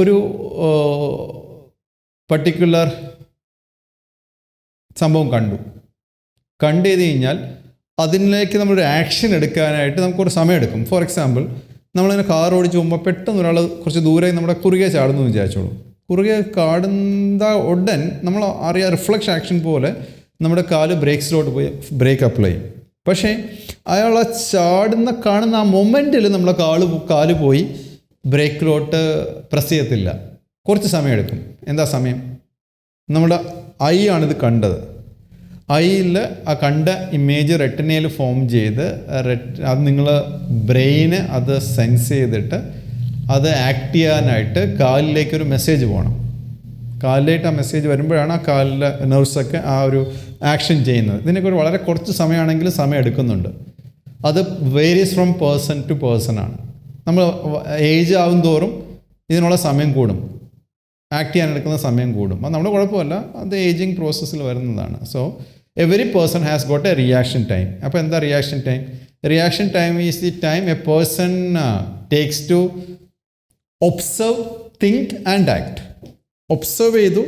ഒരു പർട്ടിക്കുലർ സംഭവം കണ്ടു ചെയ്ത് കഴിഞ്ഞാൽ അതിലേക്ക് നമ്മളൊരു ആക്ഷൻ എടുക്കാനായിട്ട് നമുക്കൊരു സമയം എടുക്കും. ഫോർ എക്സാമ്പിൾ, നമ്മളിങ്ങനെ കാർ ഓടിച്ച് പോകുമ്പോൾ പെട്ടെന്ന് ഒരാൾ കുറച്ച് ദൂരെ നമ്മുടെ കുറുകെ ചാടുന്നു എന്ന് വിചാരിച്ചോളൂ. കുറുകെ കാടുന്ന ഉടൻ നമ്മൾ അറിയാം, റിഫ്ലക്ഷൻ ആക്ഷൻ പോലെ നമ്മുടെ കാല് ബ്രേക്സിലോട്ട് പോയി ബ്രേക്ക് അപ്ലൈ ചെയ്യും. പക്ഷേ അയാൾ ആ കാണുന്ന ആ മൊമെൻറ്റിൽ നമ്മളെ കാല് പോയി ബ്രേക്കിലോട്ട് പ്രസ് ചെയ്യത്തില്ല. കുറച്ച് സമയം എടുക്കും. എന്താ സമയം? നമ്മുടെ ഐ ആണിത് കണ്ടത്. ഐയിൽ ആ കണ്ട ഇമേജ് റെറ്റിനയിൽ ഫോം ചെയ്ത് അത് നിങ്ങൾ ബ്രെയിന് അത് സെൻസ് ചെയ്തിട്ട് അത് ആക്ട് ചെയ്യാനായിട്ട് കാലിലേക്കൊരു മെസ്സേജ് പോകണം. കാലിലേക്ക് ആ മെസ്സേജ് വരുമ്പോഴാണ് ആ കാലിലെ നെർവ്സൊക്കെ ആ ഒരു ആക്ഷൻ ചെയ്യുന്നത്. ഇതിനൊക്കെ വളരെ കുറച്ച് സമയമാണെങ്കിലും സമയം എടുക്കുന്നുണ്ട്. അത് varies from person to person ആണ്. നമ്മൾ ഏജ് ആവും തോറും ഇതിനുള്ള സമയം കൂടും, ആക്ട് ചെയ്യാൻ എടുക്കുന്ന സമയം കൂടും. അത് നമ്മുടെ കുഴപ്പമല്ല, അത് ഏജിങ് പ്രോസസ്സിൽ വരുന്നതാണ്. So every person has got a reaction time. അപ്പോൾ എന്താ reaction time? Reaction time is the time a person takes to observe, think and act. Observe ചെയ്തു,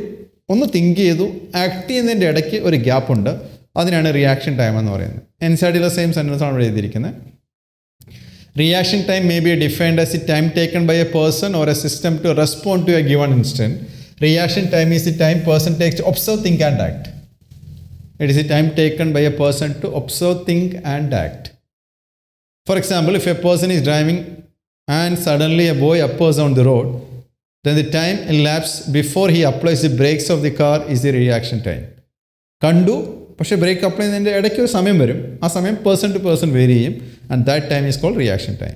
ഒന്ന് തിങ്ക് ചെയ്തു, ആക്ട് ചെയ്യുന്നതിൻ്റെ ഇടയ്ക്ക് ഒരു ഗ്യാപ്പുണ്ട്. അതിനാണ് റിയാക്ഷൻ ടൈം എന്ന് പറയുന്നത്. എൻസൈഡിലെ സെയിം സെൻറ്റൻസ് ആണ് എഴുതിയിരിക്കുന്നത്. Reaction time may be defined as the time taken by a person or a system to respond to a given instant. Reaction time is the time person takes to observe, think and act. It is the time taken by a person to observe, think and act. For example, if a person is driving and suddenly a boy appears on the road, then the time elapsed before he applies the brakes of the car is the reaction time. കണ്ടു, പക്ഷേ break apply ചെയ്യുന്നതിൻ്റെ ഇടയ്ക്ക് ഒരു സമയം വരും. ആ സമയം person to person vary ചെയ്യും. And that time is called reaction time.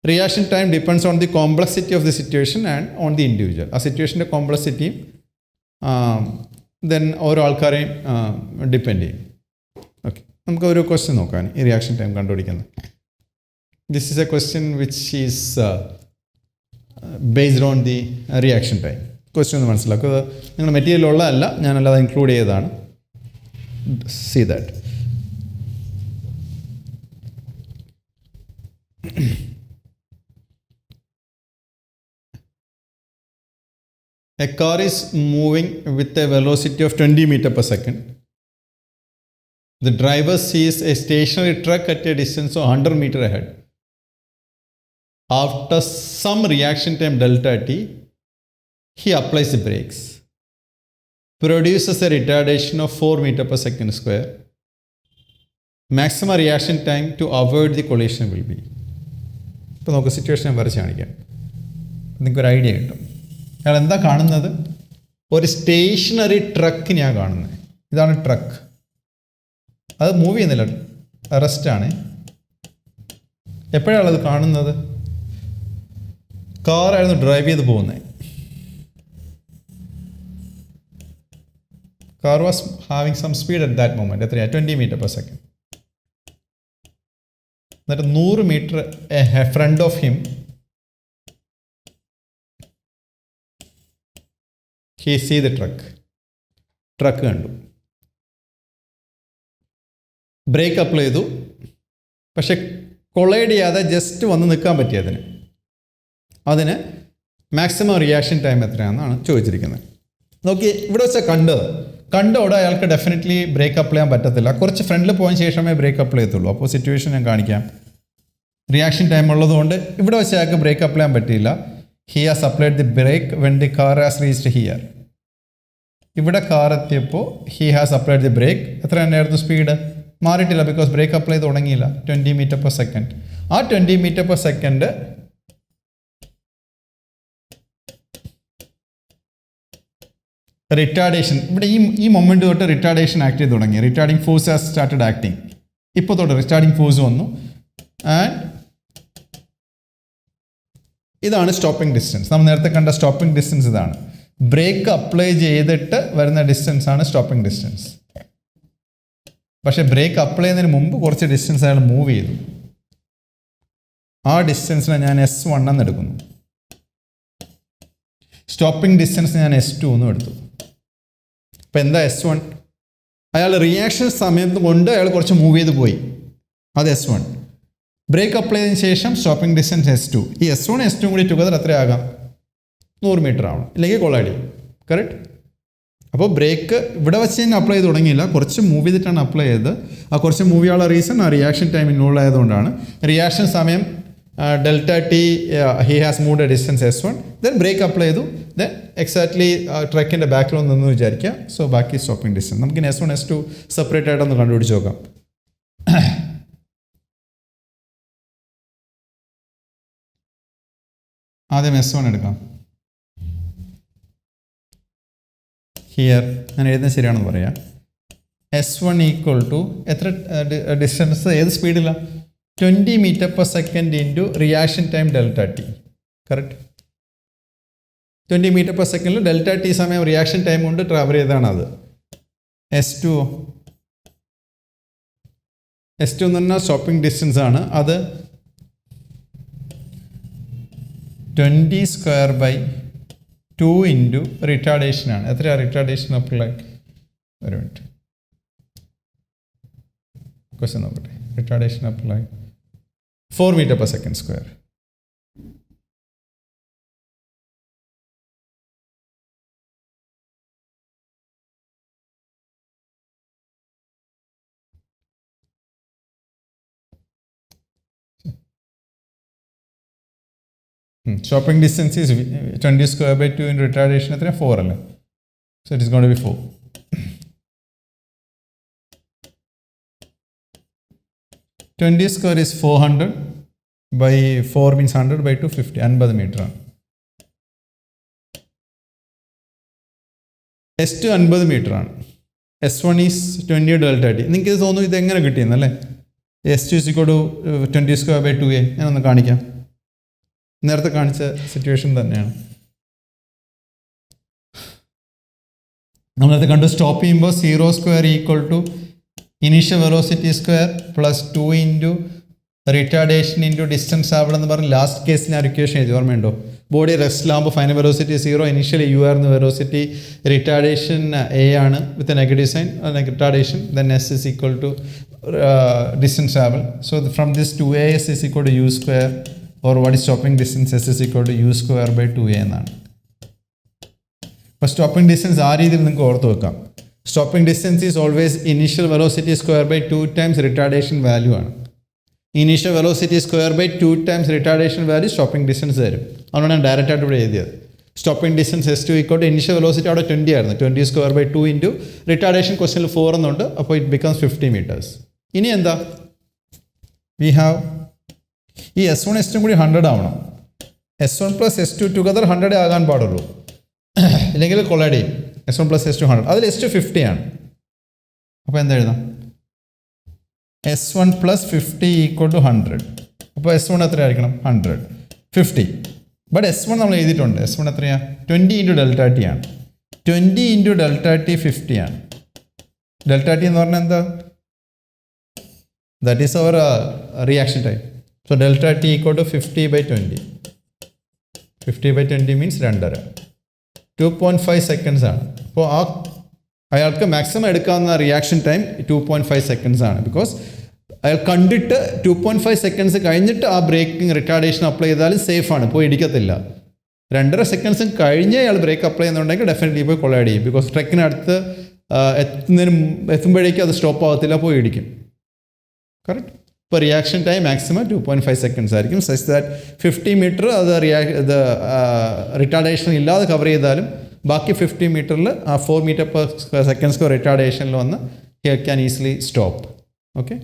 Reaction time depends on the complexity of the situation and on the individual. ആ സിറ്റുവേഷൻ്റെ കോംപ്ലക്സിറ്റിയും ദെൻ ഓരോ ആൾക്കാരെയും ഡിപ്പെൻഡ് ചെയ്യും. ഓക്കെ, നമുക്ക് ഒരു ക്വസ്റ്റ്യൻ നോക്കാൻ ഈ റിയാക്ഷൻ ടൈം കണ്ടുപിടിക്കുന്നത്. This is A question which is based on the reaction time. Question ഒന്ന് മനസ്സിലാക്കുക. നിങ്ങളുടെ മെറ്റീരിയൽ ഉള്ളതല്ല, ഞാനല്ലാതെ ഇൻക്ലൂഡ് ചെയ്തതാണ്. See that. A car is moving with a velocity of 20 meters per second. The driver sees a stationary truck at a distance of 100 meters ahead. After some reaction time delta t, he applies the brakes. Produces a retardation of 4 meters per second square. Maximum reaction time to avoid the collision will be. ഇപ്പോൾ നമുക്ക് situation ഞാൻ വരച്ച് കാണിക്കാം, നിങ്ങൾക്കൊരു idea കിട്ടും. അയാൾ എന്താ കാണുന്നത്? ഒരു സ്റ്റേഷനറി ട്രക്ക് ഞാൻ കാണുന്നത്. ഇതാണ് ട്രക്ക്. അത് മൂവ് ചെയ്യുന്നില്ല, റെസ്റ്റാണ്. എപ്പോഴാണ് അത് കാണുന്നത്? കാറായിരുന്നു ഡ്രൈവ് ചെയ്ത് പോകുന്നത്. Car was having some speed at that moment, 20 meters per second. That 100 meters in front of him, he see the truck കണ്ടു, ബ്രേക്ക് അപ്ലൈ ചെയ്തു. പക്ഷെ കൊളൈഡ് ചെയ്യാതെ ജസ്റ്റ് വന്ന് നിൽക്കാൻ പറ്റി. അതിന് മാക്സിമം റിയാക്ഷൻ ടൈം എത്രയാണെന്നാണ് ചോദിച്ചിരിക്കുന്നത്. നോക്കി, ഇവിടെ വെച്ചാൽ കണ്ടോടെ അയാൾക്ക് ഡെഫിനറ്റ്ലി ബ്രേക്ക് അപ്ലൈ ചെയ്യാൻ പറ്റത്തില്ല. കുറച്ച് ഫ്രണ്ടിൽ പോയതിന് ശേഷമേ ബ്രേക്ക് അപ്ലൈ ചെയ്യത്തുള്ളൂ. അപ്പോൾ സിറ്റുവേഷൻ ഞാൻ കാണിക്കാം. റിയാക്ഷൻ ടൈം ഉള്ളതുകൊണ്ട് ഇവിടെ വെച്ച് അയാൾക്ക് ബ്രേക്ക് അപ്ലൈ ചെയ്യാൻ പറ്റിയില്ല. He has applied the brake when the car has reached here. ഇവിടെ കാർ എത്തിയപ്പോൾ he has applied the brake. എത്ര തന്നെയായിരുന്നു സ്പീഡ്? മാറിയിട്ടില്ല, ബിക്കോസ് ബ്രേക്ക് അപ്ലൈ തുടങ്ങിയില്ല. 20 meters per second. ആ 20 meters per second റിട്ടാർഡേഷൻ, ഇവിടെ ഈ മൊമെൻറ്റ് തൊട്ട് റിട്ടാർഡേഷൻ ആക്ട് ചെയ്ത് തുടങ്ങി. Retarding force has started acting. ഇപ്പോൾ തൊട്ട് റിട്ടാർഡിങ് ഫോഴ്സ് വന്നു. ആൻഡ് ഇതാണ് സ്റ്റോപ്പിംഗ് ഡിസ്റ്റൻസ്. നമ്മൾ നേരത്തെ കണ്ട സ്റ്റോപ്പിംഗ് ഡിസ്റ്റൻസ് ഇതാണ്. ബ്രേക്ക് അപ്ലൈ ചെയ്തിട്ട് വരുന്ന ഡിസ്റ്റൻസ് ആണ് സ്റ്റോപ്പിംഗ് ഡിസ്റ്റൻസ്. പക്ഷേ ബ്രേക്ക് അപ്ലൈ ചെയ്യുന്നതിന് മുമ്പ് കുറച്ച് ഡിസ്റ്റൻസ് അയാൾ മൂവ് ചെയ്തു. ആ ഡിസ്റ്റൻസിനെ ഞാൻ S1 എന്ന് എടുക്കുന്നു. സ്റ്റോപ്പിംഗ് ഡിസ്റ്റൻസ് ഞാൻ S2 എന്നും എടുത്തു. അപ്പോൾ എന്താ S1? അയാൾ റിയാക്ഷൻ സമയത്ത് കൊണ്ട് അയാൾ കുറച്ച് മൂവ് ചെയ്ത് പോയി, അത് S1. ബ്രേക്ക് അപ്ലൈ ചെയ്തതിന് ശേഷം സ്റ്റോപ്പിംഗ് ഡിസ്റ്റൻസ് S2. ഈ S1 S2 കൂടി ടുഗദർ എത്രയാകാം? 100 മീറ്റർ ആവണം, ഇല്ലെങ്കിൽ കൊളൈഡ് ചെയ്യും. കറക്റ്റ്. അപ്പോൾ ബ്രേക്ക് ഇവിടെ വെച്ച് തന്നെ അപ്ലൈ ചെയ്ത് തുടങ്ങിയില്ല, കുറച്ച് മൂവ് ചെയ്തിട്ടാണ് അപ്ലൈ ചെയ്തത്. ആ കുറച്ച് മൂവ് ചെയ്യാനുള്ള റീസൺ ആ റിയാക്ഷൻ ടൈം ഇൻവോൾവ് ആയതുകൊണ്ടാണ്. റിയാക്ഷൻ സമയം delta T he has moved A distance S1, then break apply ചെയ്തു, ദെൻ എക്സാക്ട്ലി ട്രക്കിൻ്റെ ബാക്കിൽ നിന്ന് വിചാരിക്കുക. സോ ബാക്കി സ്റ്റോപ്പിംഗ് ഡിസ്റ്റൻസ് നമുക്ക് S1 S2 സെപ്പറേറ്റ് ആയിട്ടൊന്ന് കണ്ടുപിടിച്ച് നോക്കാം. ആദ്യം S1 എടുക്കാം. ഹിയർ ഞാൻ എഴുതുന്നത് ശരിയാണെന്ന് പറയാം. S1 ഈക്വൽ ടു എത്ര ഡിസ്റ്റൻസ്, ഏത് സ്പീഡിലാണ്? 20 metre per second into reaction time delta t. Correct. 20 metre per സെക്കൻഡിൽ ഡെൽറ്റ ടി സമയം റിയാക്ഷൻ ടൈം കൊണ്ട് ട്രാവൽ ചെയ്താണ് അത്. S2 എന്ന് പറഞ്ഞാൽ സ്റ്റോപ്പിംഗ് ഡിസ്റ്റൻസ് ആണ്. അത് 20 സ്ക്വയർ ബൈ 2 ഇൻറ്റു റിട്ടാർഡേഷൻ ആണ്. എത്രയാണ് റിട്ടാർഡേഷൻ അപ്ലൈ? ഒരു മിനിറ്റ്, ക്വസ്റ്റ്യൻ നോക്കട്ടെ. Retardation apply 4 metre per second square. Stopping distance is 20 square by 2 in retardation എത്ര? 4 അല്ലേ? So it is going to be 4. 20 square is 400 by 4 means 100 by 2 50, 50 മീറ്ററാണ്. S2 50 മീറ്ററാണ്. S1 is 20 delta T. നിങ്ങൾക്ക് ഇത് തോന്നുന്നു ഇത് എങ്ങനെ കിട്ടിയെന്നല്ലേ? S2 is equal to 20 square by 2a. ഞാനൊന്ന് കാണിക്കാം. നേരത്തെ കാണിച്ച സിറ്റുവേഷൻ തന്നെയാണ്. നമ്മളത് കണ്ടു. സ്റ്റോപ്പ് ചെയ്യുമ്പോൾ 0 square equal to initial velocity square plus 2 into retardation into distance അവിടെ എന്ന് പറഞ്ഞ് ലാസ്റ്റ് കേസിന് ആ ഇക്വേഷൻ എഴുതി ഓർമ്മയുണ്ടോ? ബോഡി റെസ്റ്റിലാകുമ്പോൾ ഫൈനൽ വെലോസിറ്റി 0, ഇനീഷ്യലി U ആയിരുന്നു വെലോസിറ്റി, റിട്ടാർഡേഷൻ A ആണ് with negative sign, retardation, then S is equal to distance travel. So from this 2as is equal to U square, or what is stopping distance? S is equal to U square by 2a എന്നാണ്. അപ്പോൾ stopping distance ആ രീതിയിൽ നിങ്ങൾക്ക് ഓർത്ത് വെക്കാം. Stopping distance is always initial velocity square by 2 times retardation value ആണ്. Initial velocity square by 2 times retardation value stopping distance തരും. അതുകൊണ്ട് ഞാൻ ഡയറക്റ്റ് ആയിട്ട് ഇവിടെ എഴുതിയത്. Stopping distance S2 equal to initial velocity അവിടെ 20 ആയിരുന്നു, 20 സ്ക്വയർ ബൈ 2 ഇൻറ്റു റിട്ടാർഡേഷൻ ക്വസ്റ്റനിൽ 4 എന്നുണ്ട്, അപ്പോൾ ഇറ്റ് ബിക്കംസ് 50 മീറ്റേഴ്സ്. ഇനി എന്താ, വി ഹാവ് ഈ S1 S2 കൂടി 100 ആവണം. S1 പ്ലസ് S2 ടുഗദർ 100 ആകാൻ പാടുള്ളൂ, ഇല്ലെങ്കിൽ കൊളൈഡ് ചെയ്യും. S1 പ്ലസ് S2 100, അതിൽ S2 50 ആണ്. അപ്പോൾ എന്താ എഴുതാം? S1 plus 50 equal to 100. അപ്പോൾ S1 എത്ര ആയിരിക്കണം? 100. 50. ബട്ട് S1 നമ്മൾ എഴുതിയിട്ടുണ്ട്. S1 എത്രയാണ്? 20 ഇൻറ്റു ഡെൽറ്റ ടി ആണ്. 20 ഇൻറ്റു ഡെൽറ്റ ടി 50 ആണ്. ഡെൽറ്റ ടി എന്ന് പറഞ്ഞാൽ എന്താ? That is our reaction time. So delta T equal to 50 by 20. 50 by 20 means 2.5. 2.5 seconds ആണ്. അപ്പോൾ അയാൾക്ക് മാക്സിമം എടുക്കാവുന്ന റിയാക്ഷൻ ടൈം 2.5 seconds ആണ്. ബിക്കോസ് അയാൾ കണ്ടിട്ട് 2.5 seconds കഴിഞ്ഞിട്ട് ആ ബ്രേക്കിംഗ് റിട്ടാർഡേഷൻ അപ്ലൈ ചെയ്താലും സേഫാണ്, പോയി ഇടിക്കത്തില്ല. 2.5 seconds കഴിഞ്ഞ് അയാൾ ബ്രേക്ക് അപ്ലൈ ചെയ്യുന്നുണ്ടെങ്കിൽ ഡെഫിനറ്റ്ലി പോയി കൊളൈഡ് ചെയ്യും. ബിക്കോസ് ട്രക്കിനടുത്ത് എത്തുമ്പോഴേക്കും അത് സ്റ്റോപ്പ് ആകത്തില്ല, പോയി ഇടിക്കും. കറക്റ്റ്. ഇപ്പോൾ റിയാക്ഷൻ ടൈം മാക്സിമം 2.5 seconds ആയിരിക്കും. സച്ച് ദാറ്റ് 50 മീറ്റർ അത് റിട്ടാർഡേഷൻ ഇല്ലാതെ കവർ ചെയ്താലും ബാക്കി 50 മീറ്ററിൽ ആ 4 മീറ്റർ പെർ സെക്കൻഡ്സ് റിട്ടാർഡേഷനിൽ വന്ന് ക്യാൻ ഈസിലി സ്റ്റോപ്പ്. ഓക്കെ.